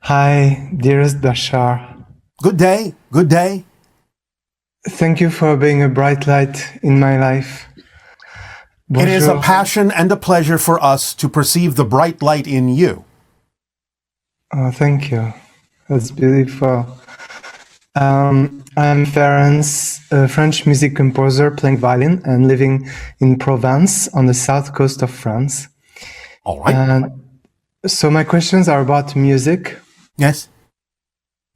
Hi, dearest Bashar. Good day. Good day. Thank you for being a bright light in my life. It is a Bonjour. passion and a pleasure for us to perceive the bright light in you. Oh, thank you. That's beautiful. I'm Ferenc, a French music composer playing violin and living in Provence on the south coast of France. All right. And so my questions are about music. Yes.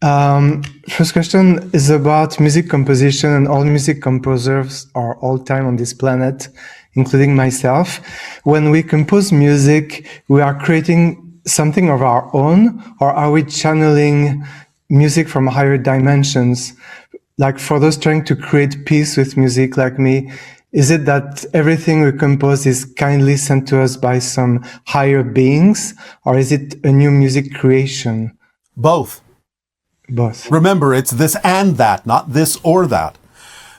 First question is about music composition, and all music composers are all time on this planet, including myself. When we compose music, we are creating something of our own, or are we channeling music from higher dimensions? Like for those trying to create peace with music like me, is it that everything we compose is kindly sent to us by some higher beings, or is it a new music creation? Both. Both. Remember, it's this and that, not this or that.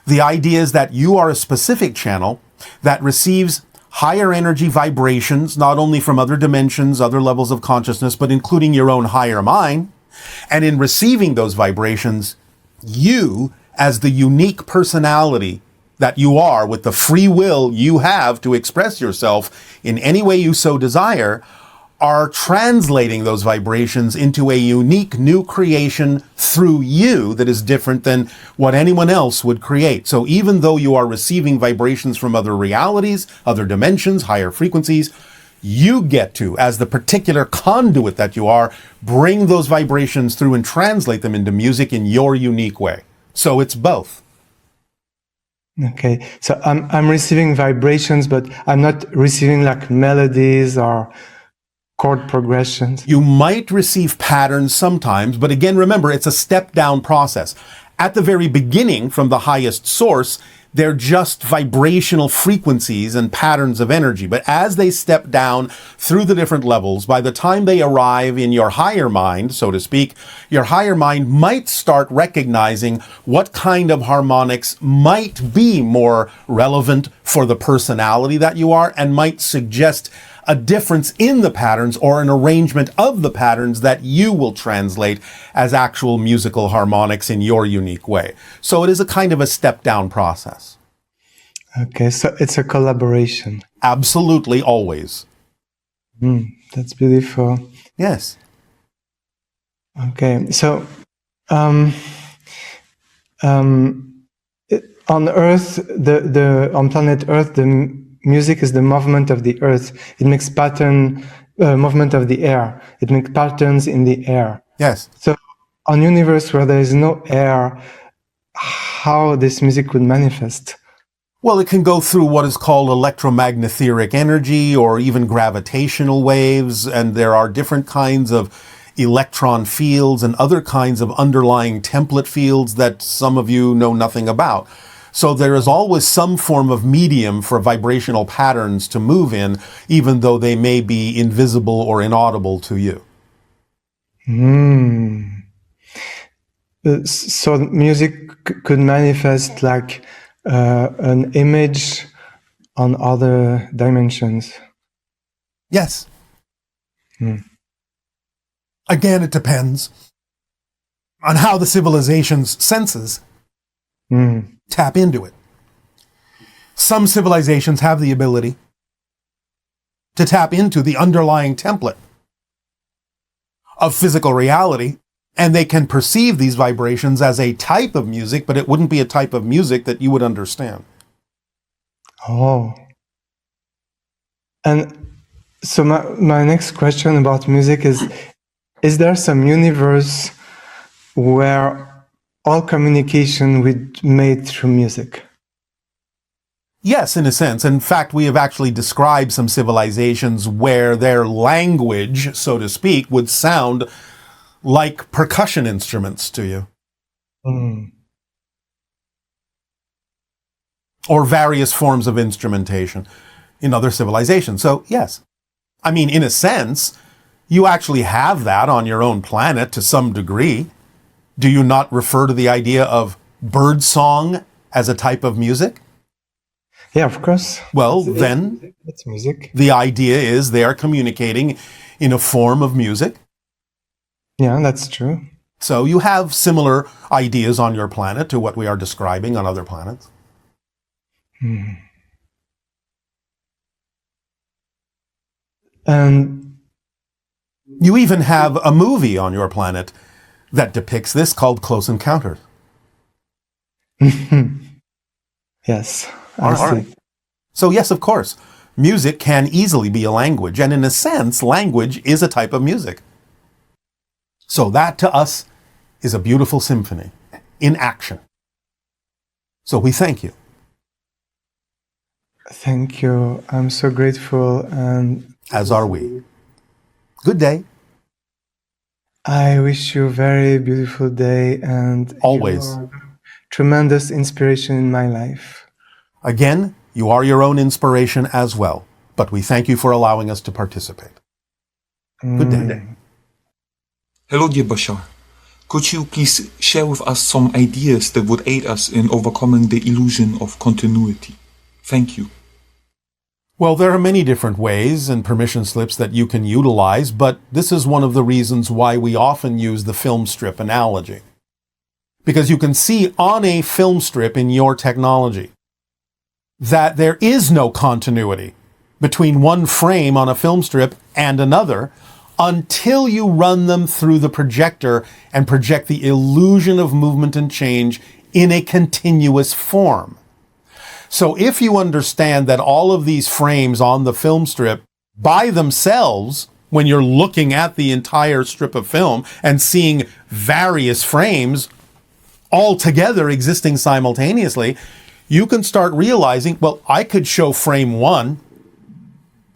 The idea is that you are a specific channel that receives higher energy vibrations, not only from other dimensions, other levels of consciousness, but including your own higher mind. And in receiving those vibrations, you, as the unique personality that you are, with the free will you have to express yourself in any way you so desire, are translating those vibrations into a unique new creation through you that is different than what anyone else would create. So even though you are receiving vibrations from other realities, other dimensions, higher frequencies, you get to, as the particular conduit that you are, bring those vibrations through and translate them into music in your unique way. So it's both. Okay, so I'm receiving vibrations, but I'm not receiving like melodies or chord progressions. You might receive patterns sometimes, but again, remember, it's a step-down process. At the very beginning, from the highest source, they're just vibrational frequencies and patterns of energy. But as they step down through the different levels, by the time they arrive in your higher mind, so to speak, your higher mind might start recognizing what kind of harmonics might be more relevant for the personality that you are, and might suggest a difference in the patterns or an arrangement of the patterns that you will translate as actual musical harmonics in your unique way. So it is a kind of a step-down process. Okay, so it's a collaboration. Absolutely, always. That's beautiful. Yes. Okay, so on Earth, on planet Earth, the music is the movement of the earth. It makes movement of the air. It makes patterns in the air. Yes. So on universe where there is no air, how this music would manifest? Well, it can go through what is called electromagnetic energy or even gravitational waves, and there are different kinds of electron fields and other kinds of underlying template fields that some of you know nothing about. So there is always some form of medium for vibrational patterns to move in, even though they may be invisible or inaudible to you. So music could manifest like an image on other dimensions. Yes. Again, it depends on how the civilization's senses tap into it. Some civilizations have the ability to tap into the underlying template of physical reality, and they can perceive these vibrations as a type of music, but it wouldn't be a type of music that you would understand. Oh. And so my next question about music is there some universe where all communication would be made through music? Yes, in a sense. In fact, we have actually described some civilizations where their language, so to speak, would sound like percussion instruments to you. Or various forms of instrumentation in other civilizations. So, yes. I mean, in a sense, you actually have that on your own planet to some degree. Do you not refer to the idea of bird song as a type of music? Yeah, of course. Well, then It's music. the idea is they are communicating in a form of music. Yeah, that's true. So you have similar ideas on your planet to what we are describing on other planets. And You even have a movie on your planet that depicts this called Close Encounters. yes, All I see. right. So yes, of course, music can easily be a language, and in a sense, language is a type of music. So that to us is a beautiful symphony in action. So we thank you. Thank you. I'm so grateful, and As are we. Good day. I wish you a very beautiful day, and Always. you are tremendous inspiration in my life. Again, you are your own inspiration as well, but we thank you for allowing us to participate. Good day. Hello, dear Bashar. Could you please share with us some ideas that would aid us in overcoming the illusion of continuity? Thank you. Well, there are many different ways and permission slips that you can utilize, but this is one of the reasons why we often use the film strip analogy. Because you can see on a film strip in your technology that there is no continuity between one frame on a film strip and another until you run them through the projector and project the illusion of movement and change in a continuous form. So if you understand that all of these frames on the film strip by themselves, when you're looking at the entire strip of film and seeing various frames all together existing simultaneously, you can start realizing, well, I could show frame 1.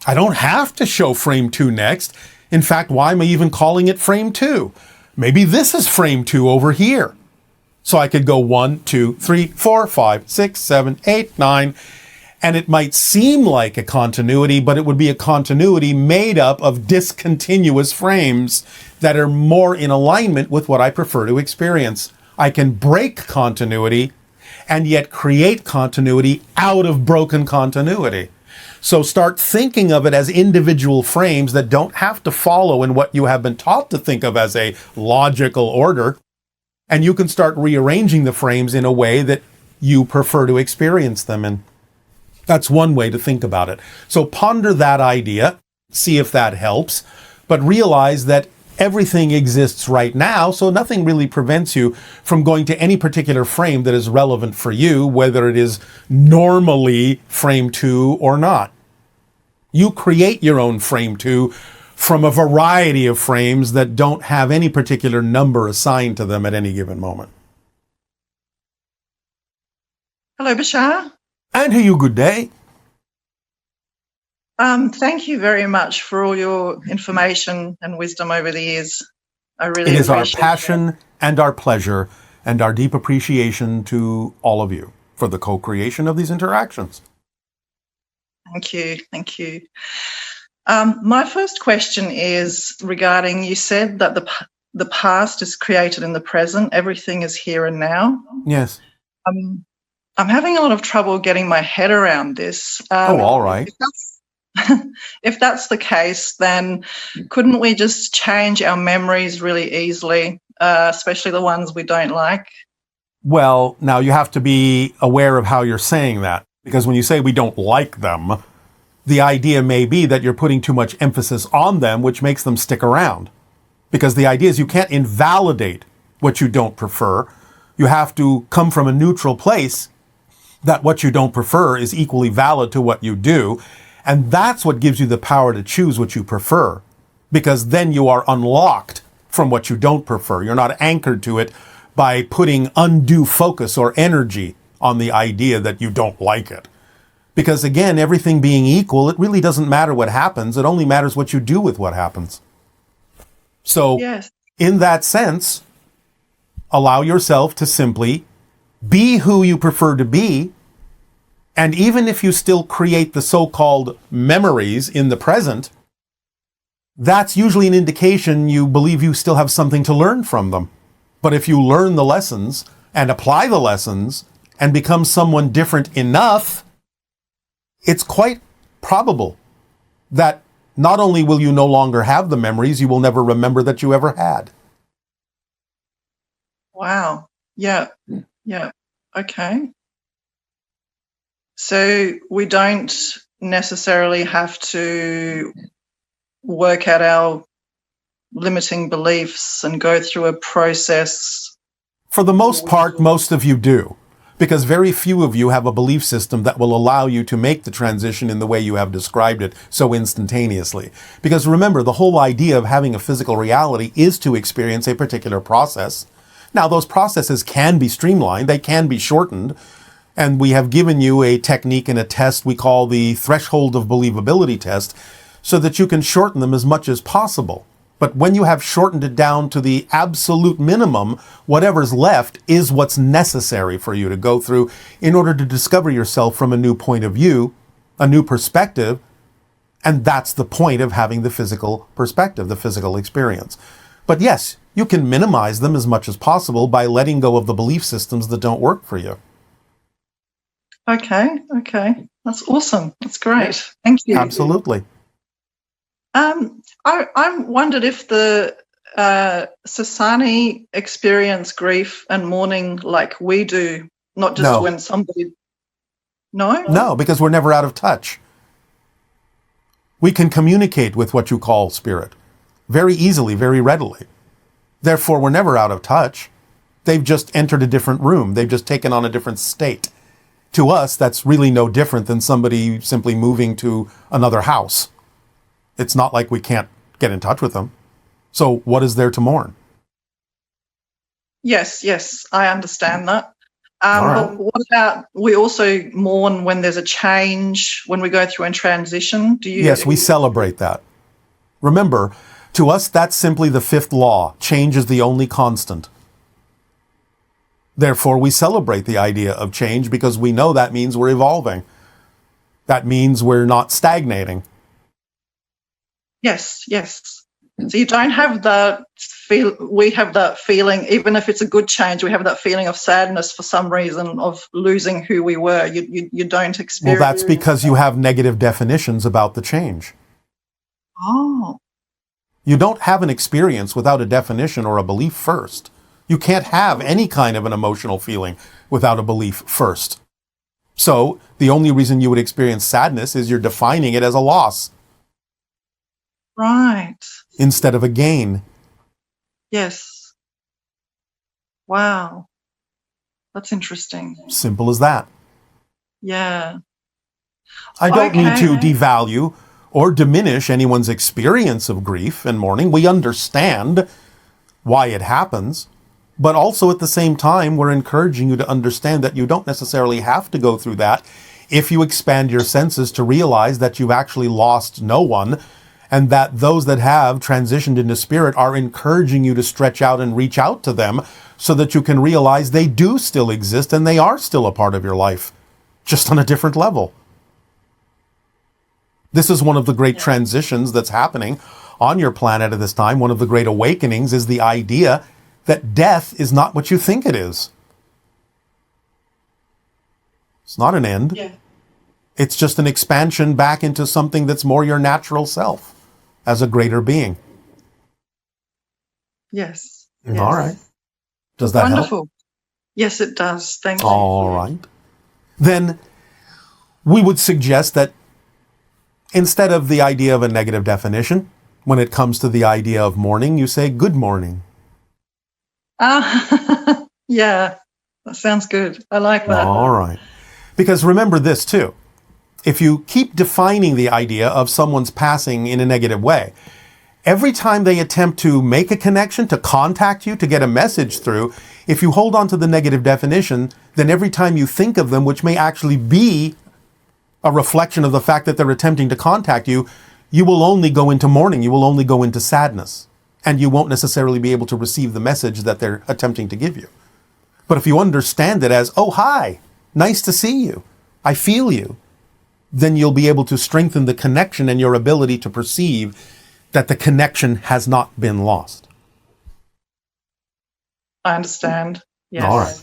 I don't have to show frame 2 next. In fact, why am I even calling it frame 2? Maybe this is frame 2 over here. So I could go 1, 2, 3, 4, 5, 6, 7, 8, 9, and it might seem like a continuity, but it would be a continuity made up of discontinuous frames that are more in alignment with what I prefer to experience. I can break continuity and yet create continuity out of broken continuity. So start thinking of it as individual frames that don't have to follow in what you have been taught to think of as a logical order. And you can start rearranging the frames in a way that you prefer to experience them in. That's one way to think about it. So ponder that idea, see if that helps, but realize that everything exists right now, so nothing really prevents you from going to any particular frame that is relevant for you, whether it is normally frame 2 or not. You create your own frame 2 from a variety of frames that don't have any particular number assigned to them at any given moment. Hello, Bashar. And to you, good day. Thank you very much for all your information and wisdom over the years. I really It is our appreciate passion and our pleasure and our deep appreciation to all of you for the co-creation of these interactions. Thank you. Thank you. My first question is regarding, you said that the past is created in the present. Everything is here and now. Yes. I'm having a lot of trouble getting my head around this. All right. If that's the case, then couldn't we just change our memories really easily, especially the ones we don't like? Well, now you have to be aware of how you're saying that, because when you say we don't like them, the idea may be that you're putting too much emphasis on them, which makes them stick around. Because the idea is you can't invalidate what you don't prefer. You have to come from a neutral place that what you don't prefer is equally valid to what you do. And that's what gives you the power to choose what you prefer. Because then you are unlocked from what you don't prefer. You're not anchored to it by putting undue focus or energy on the idea that you don't like it. Because again, everything being equal, it really doesn't matter what happens. It only matters what you do with what happens. So, Yes. in that sense, allow yourself to simply be who you prefer to be. And even if you still create the so-called memories in the present, that's usually an indication you believe you still have something to learn from them. But if you learn the lessons and apply the lessons and become someone different enough, it's quite probable that not only will you no longer have the memories, you will never remember that you ever had. Wow. Yeah. Yeah. Okay. So we don't necessarily have to work out our limiting beliefs and go through a process. For the most part, most of you do, because very few of you have a belief system that will allow you to make the transition in the way you have described it so instantaneously. Because remember, the whole idea of having a physical reality is to experience a particular process. Now, those processes can be streamlined, they can be shortened, and we have given you a technique and a test we call the threshold of believability test so that you can shorten them as much as possible. But when you have shortened it down to the absolute minimum, whatever's left is what's necessary for you to go through in order to discover yourself from a new point of view, a new perspective, and that's the point of having the physical perspective, the physical experience. But yes, you can minimize them as much as possible by letting go of the belief systems that don't work for you. Okay. That's awesome. That's great. Thank you. Absolutely. I wondered if the Sasani experience grief and mourning like we do, not just when somebody... No? No, because we're never out of touch. We can communicate with what you call spirit very easily, very readily. Therefore, we're never out of touch. They've just entered a different room. They've just taken on a different state. To us, that's really no different than somebody simply moving to another house. It's not like we can't get in touch with them. So what is there to mourn? Yes, I understand that. Right. But what about, we also mourn when there's a change, when we go through a transition? Yes, we celebrate that. Remember, to us, that's simply the fifth law. Change is the only constant. Therefore, we celebrate the idea of change because we know that means we're evolving. That means we're not stagnating. Yes. So you don't have that we have that feeling, even if it's a good change, we have that feeling of sadness for some reason of losing who we were. You don't experience... Well, that's because you have negative definitions about the change. Oh. You don't have an experience without a definition or a belief first. You can't have any kind of an emotional feeling without a belief first. So the only reason you would experience sadness is you're defining it as a loss. Right. Instead of a gain. Yes. Wow. That's interesting. Simple as that. Yeah. I don't need to devalue or diminish anyone's experience of grief and mourning. We understand why it happens, but also at the same time, we're encouraging you to understand that you don't necessarily have to go through that if you expand your senses to realize that you've actually lost no one, and that those that have transitioned into spirit are encouraging you to stretch out and reach out to them so that you can realize they do still exist and they are still a part of your life, just on a different level. This is one of the great transitions that's happening on your planet at this time. One of the great awakenings is the idea that death is not what you think it is. It's not an end. Yeah. It's just an expansion back into something that's more your natural self as a greater being. Yes. All right. Does that Wonderful. help? Yes, it does. Thank you. All right. Then we would suggest that instead of the idea of a negative definition, when it comes to the idea of mourning, you say good morning. Yeah, that sounds good. I like that. All right. Because remember this too. If you keep defining the idea of someone's passing in a negative way, every time they attempt to make a connection, to contact you, to get a message through, if you hold on to the negative definition, then every time you think of them, which may actually be a reflection of the fact that they're attempting to contact you, you will only go into mourning, you will only go into sadness, and you won't necessarily be able to receive the message that they're attempting to give you. But if you understand it as, oh, hi, nice to see you, I feel you, then you'll be able to strengthen the connection and your ability to perceive that the connection has not been lost. I understand. Yes. All right.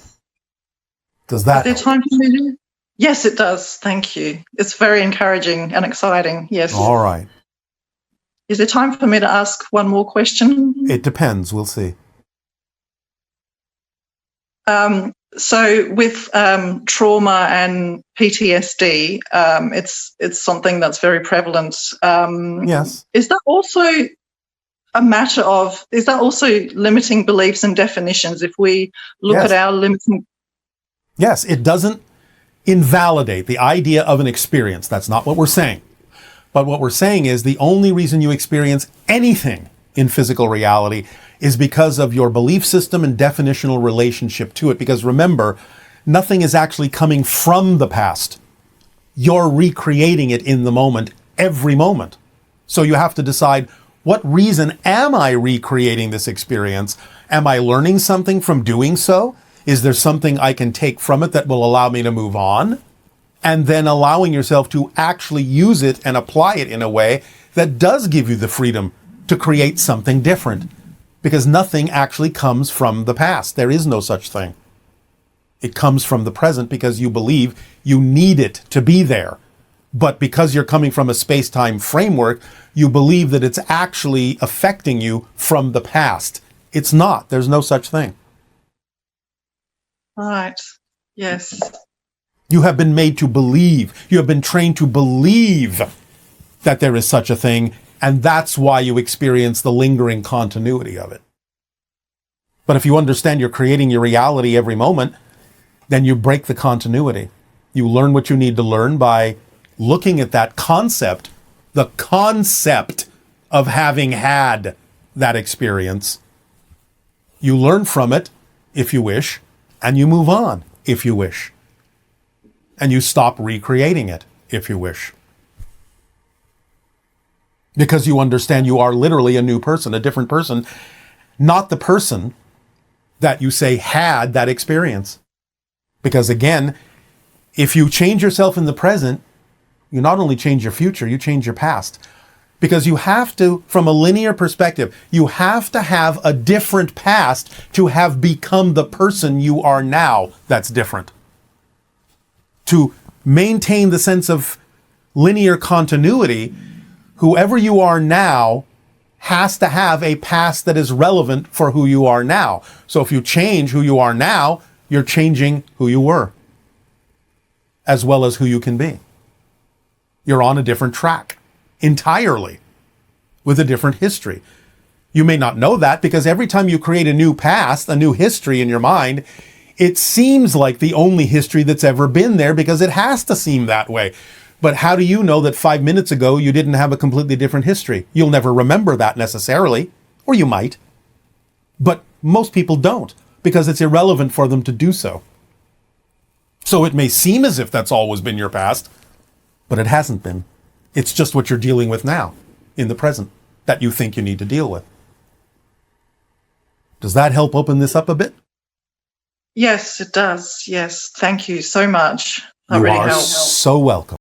Does Is that there help? time for me to? Yes, it does. Thank you. It's very encouraging and exciting. Yes. All right. Is there time for me to ask one more question? It depends. We'll see. So with trauma and PTSD, it's something that's very prevalent. Yes. Is that also a matter of? Is that also limiting beliefs and definitions? If we look Yes. at our limiting. Yes, it doesn't invalidate the idea of an experience. That's not what we're saying. But what we're saying is the only reason you experience anything in physical reality is because of your belief system and definitional relationship to it. Because remember, nothing is actually coming from the past. You're recreating it in the moment, every moment. So you have to decide, what reason am I recreating this experience? Am I learning something from doing so? Is there something I can take from it that will allow me to move on? And then allowing yourself to actually use it and apply it in a way that does give you the freedom to create something different. Because nothing actually comes from the past. There is no such thing. It comes from the present because you believe you need it to be there. But because you're coming from a space-time framework, you believe that it's actually affecting you from the past. It's not. There's no such thing. Right. Yes. You have been made to believe. You have been trained to believe that there is such a thing, and that's why you experience the lingering continuity of it. But if you understand you're creating your reality every moment, then you break the continuity. You learn what you need to learn by looking at that concept, the concept of having had that experience. You learn from it, if you wish, and you move on, if you wish. And you stop recreating it, if you wish. Because you understand you are literally a new person, a different person, not the person that you say had that experience. Because again, if you change yourself in the present, you not only change your future, you change your past. Because you have to, from a linear perspective, you have to have a different past to have become the person you are now that's different. To maintain the sense of linear continuity, whoever you are now has to have a past that is relevant for who you are now. So if you change who you are now, you're changing who you were, as well as who you can be. You're on a different track entirely, with a different history. You may not know that because every time you create a new past, a new history in your mind, it seems like the only history that's ever been there because it has to seem that way. But how do you know that 5 minutes ago you didn't have a completely different history? You'll never remember that necessarily, or you might. But most people don't because it's irrelevant for them to do so. So it may seem as if that's always been your past, but it hasn't been. It's just what you're dealing with now, in the present, that you think you need to deal with. Does that help open this up a bit? Yes, it does. Yes. Thank you so much. That You really are helps. so welcome.